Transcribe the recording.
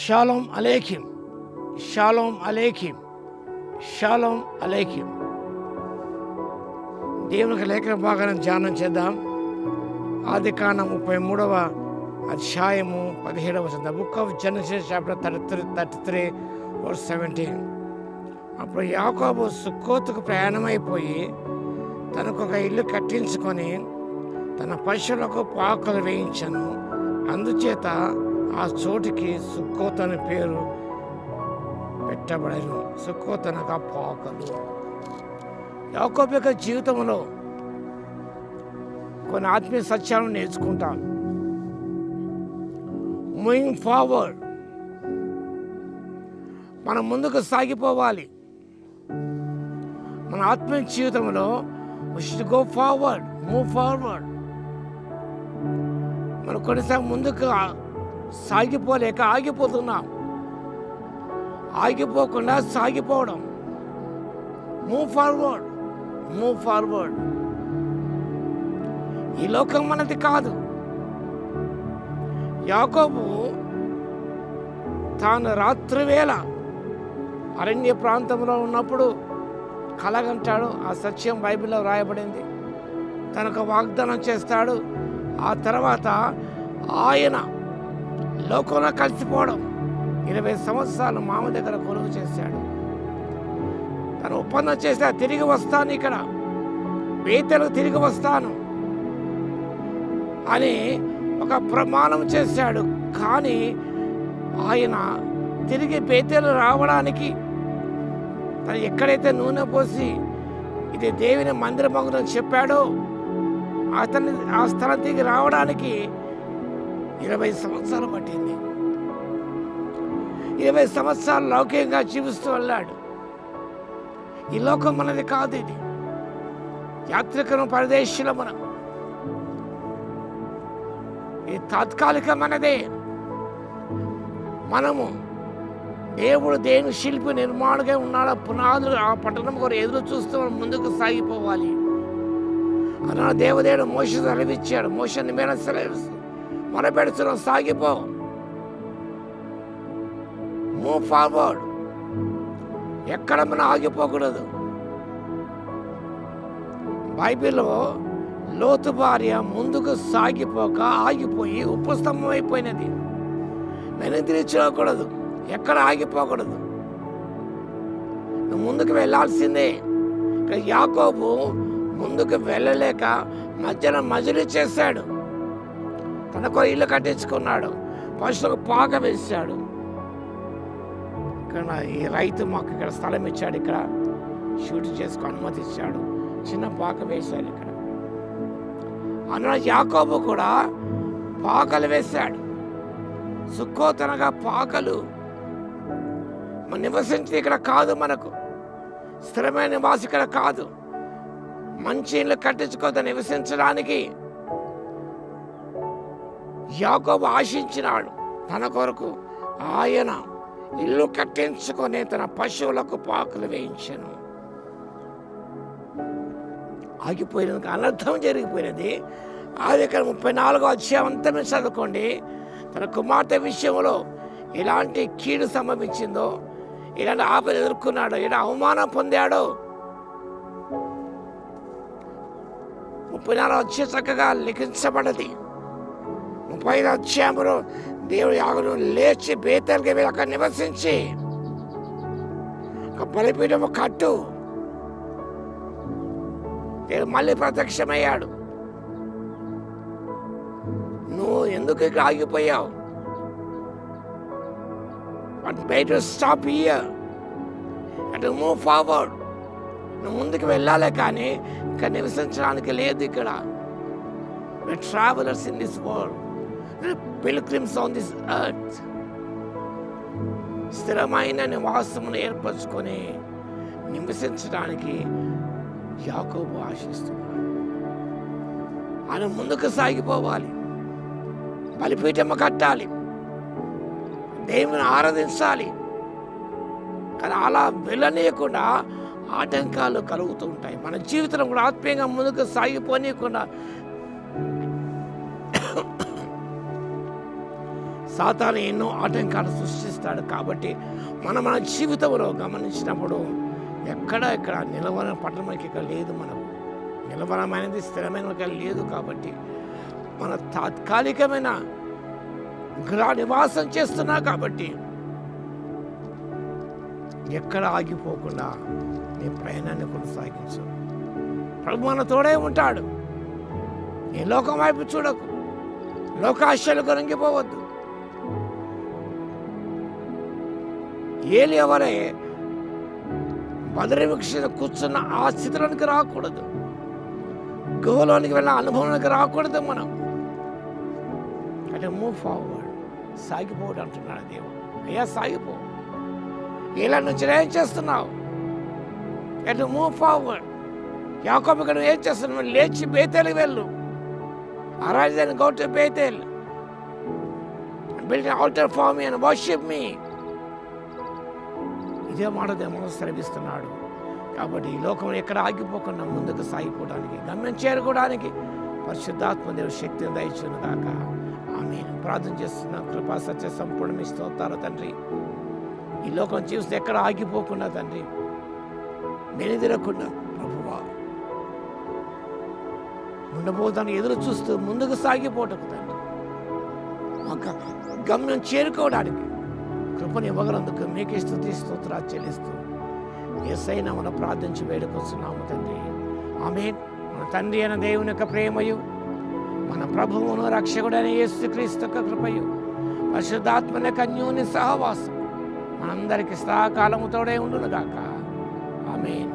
Shalom అలేఖిం, షాలోమ్ అలేఖిం, షాలోమ్ అలేఖిం. దేవునికి లేఖన భాగాన్ని ధ్యానం చేద్దాం. ఆదికాండం 33వ అధ్యాయము 17వ వచనం. The book of Genesis chapter 33 verse 17. అప్పుడు యాకోబు సుక్కోతుకు ప్రయాణమైపోయి తనకు ఒక ఇల్లు కట్టించుకొని తన పశువులకు పాకలు వేయించను. అందుచేత ఆ చోటికి సుక్కోత్ అనే పేరు పెట్టబడను. సుక్కోత్ అనగా పాకలు. యాకోబు యొక్క జీవితంలో కొన్ని ఆత్మీయ సత్యాలను నేర్చుకుంటాం. మూవింగ్ ఫార్వర్డ్, మనం ముందుకు సాగిపోవాలి. మన ఆత్మీయ జీవితంలో we should go forward, move forward. మనం కొన్నిసార్లు ముందుకు సాగిపోలేక ఆగిపోతున్నాం. ఆగిపోకుండా సాగిపోవడం. Move forward, move forward. ఈ లోకం మనది కాదు. యాకోబు తాను రాత్రివేళ అరణ్య ప్రాంతంలో ఉన్నప్పుడు కలగంటాడు. ఆ సత్యం బైబిల్లో రాయబడింది. తనకు వాగ్దానం చేస్తాడు. ఆ తర్వాత ఆయన లోకంలో కలిసిపోవడం. 20 సంవత్సరాలు మామ దగ్గర కొలువు చేశాడు. తను ఒప్పందం చేస్తే తిరిగి వస్తాను, ఇక్కడ బేతెలకు తిరిగి వస్తాను అని ఒక ప్రమాణం చేశాడు. కానీ ఆయన తిరిగి బేతెలు రావడానికి తను ఎక్కడైతే నూనె పోసి ఇది దేవుని మందిరమగునని చెప్పాడో ఆ స్థలం తిరిగి రావడానికి 20 సంవత్సరాలు పట్టింది. 20 సంవత్సరాలు లౌకికంగా జీవిస్తూ వెళ్ళాడు. ఈ లోకం మనది కాదు. ఇది యాత్రికులు, పరదేశీల మనం. ఇది తాత్కాలికమైనదే. మనము దేవుడు దేని శిల్పి నిర్మాణంగా ఉన్నాడో పునాదులు ఆ పట్టణం కూడా ఎదురు చూస్తూ మనం ముందుకు సాగిపోవాలి. అలా దేవదేవుడు మోషే సెలవిచ్చాడు. మోషని మీద మొరపెడుతున్నాం, సాగిపో, మూవ్ ఫార్వర్డ్. ఎక్కడ మనం ఆగిపోకూడదు. బైబిల్లో లోతు భార్య ముందుకు సాగిపోక ఆగిపోయి ఉపస్తంభం అయిపోయినది. వెనుతిరిచకూడదు, ఎక్కడ ఆగిపోకూడదు. నువ్వు ముందుకు వెళ్ళాల్సిందే. ఇక్కడ యాకోబు ముందుకు వెళ్ళలేక మధ్యలో మజిలీ చేశాడు. తనకు ఇల్లు కట్టించుకున్నాడు. పశువులకు పాక వేశాడు. ఇక్కడ ఈ రైతు మాకు ఇక్కడ స్థలం ఇచ్చాడు, ఇక్కడ షూట్ చేసుకు అనుమతి ఇచ్చాడు. చిన్న పాక వేశాడు. ఇక్కడ అన్న యాకోబు కూడా పాకలు వేశాడు. సుక్కోతనగా పాకలు. మనం నివసించి ఇక్కడ కాదు, మనకు స్థిరమైన నివాసం ఇక్కడ కాదు. మంచి ఇల్లు కట్టించుకోత నివసించడానికి యాకోబు ఆశించినాడు. తన కొరకు ఆయన ఇల్లు కట్టించుకొని తన పశువులకు పాకలు వేయించను. ఆగిపోయినందుకు అనర్థం జరిగిపోయినది. ఆదికాండం 34వ అధ్యాయం అంతా మీరు చదువుకోండి. తన కుమార్తె విషయంలో ఎలాంటి కీడు సంభవించిందో, ఎలాంటి ఆపద ఎదుర్కొన్నాడో, ఎలా అవమానం పొందాడో 34వ అధ్యాయం చక్కగా లిఖించబడ్డది. 35వ అధ్యాయంలో దేవుడు యాగను లేచి బేతేలుకి వెళ్ళి అక్కడ నివసించి ఒక బలిపీఠము కట్టు. దేవుడు మళ్ళీ ప్రత్యక్షమయ్యాడు. నువ్వు ఎందుకు ఇక్కడ ఆగిపోయావు? But better stop here and move forward. నువ్వు ముందుకు వెళ్ళాలి, కానీ ఇక్కడ నివసించడానికి లేదు. ఇక్కడ we are travelers in this world, we are pilgrims on this earth. స్థిరమైన నివాసమును ఏర్పరచుకొని నివసించడానికి యాకోబు ఆశిస్తున్నాడు. ఆయన ముందుకు సాగిపోవాలి. బలిపీఠము కట్టాలి, దేవుని ఆరాధించాలి. కానీ అలా వెళ్ళనీయకుండా ఆటంకాలు కలుగుతూ ఉంటాయి. మన జీవితంలో కూడా ఆత్మీయంగా ముందుకు సాగిపోనీయకుండా సాతాను ఎన్నో ఆటంకాలు సృష్టిస్తాడు. కాబట్టి మన జీవితంలో గమనించినప్పుడు ఎక్కడ నిలవన పట్టణంకి ఇక్కడ లేదు. మనకు నిలవనమైనది స్థిరమైన లేదు. కాబట్టి మన తాత్కాలికమైన గృహ నివాసం చేస్తున్నా కాబట్టి ఎక్కడ ఆగిపోకుండా నీ ప్రయాణాన్ని కొనసాగించు. ప్రభు మన తోడే ఉంటాడు. నీ లోకం వైపు చూడకు, లోకాశలకు రంగిపోవద్దు. ఏలి ఎవరే బదరివృక్ష కూర్చున్న ఆ స్థితిలోనికి రాకూడదు. గుహలోనికి వెళ్ళిన అనుభవానికి రాకూడదు. మనం అంటే మూవ్ ఫార్వర్డ్, సాగిపోవడం అంటున్నాడు దేవుడు. అయ్యా సాగిపో. ఇలా నుంచి ఏం చేస్తున్నావు? ఎటు మూవ్ ఫార్వర్డ్. యాకోబు ఇక్కడ ఏం చేస్తున్నావు? లేచి బేతేలుకి వెళ్ళు. Arise and go to Bethel, build an altar for me and worship me. ఇదే మాట దేవుడు శ్రమిస్తున్నాడు. కాబట్టి ఈ లోకంలో ఎక్కడ ఆగిపోకుండా ముందుకు సాగిపోవడానికి, గమ్యం చేరుకోవడానికి పరిశుద్ధాత్మ దేవుడు శక్తిని దయచేయును గాక. ఆమేన్. ప్రార్థన చేస్తున్నా. కృపా సత్య సంపూర్ణ స్తోత్రాలు తండ్రి. ఈ లోకం చూస్తే ఎక్కడ ఆగిపోకుండా తండ్రి, వెనుదిరకుండా ప్రభువా ఉండబోతాను ఎదురు చూస్తూ ముందుకు సాగిపోటకు తండ్రి, మాకు గమ్యం చేరుకోవడానికి కృపను ఇవ్వగలందుకు మీకే స్తుతి స్తోత్రాలు చెల్లిస్తూ యేసయ్య నామమున ప్రార్థించి వేడుకొస్తున్నాము తండ్రి. ఆమేన్. మన తండ్రి అయిన దేవుని యొక్క ప్రేమయు, మన ప్రభువును రక్షకుడైన యేసుక్రీస్తు యొక్క కృపయు, పరిశుద్ధాత్మ యొక్క అన్యోన్య సహవాసం మనందరికీ సదాకాలము తోడే ఉండును గాక. ఆమేన్.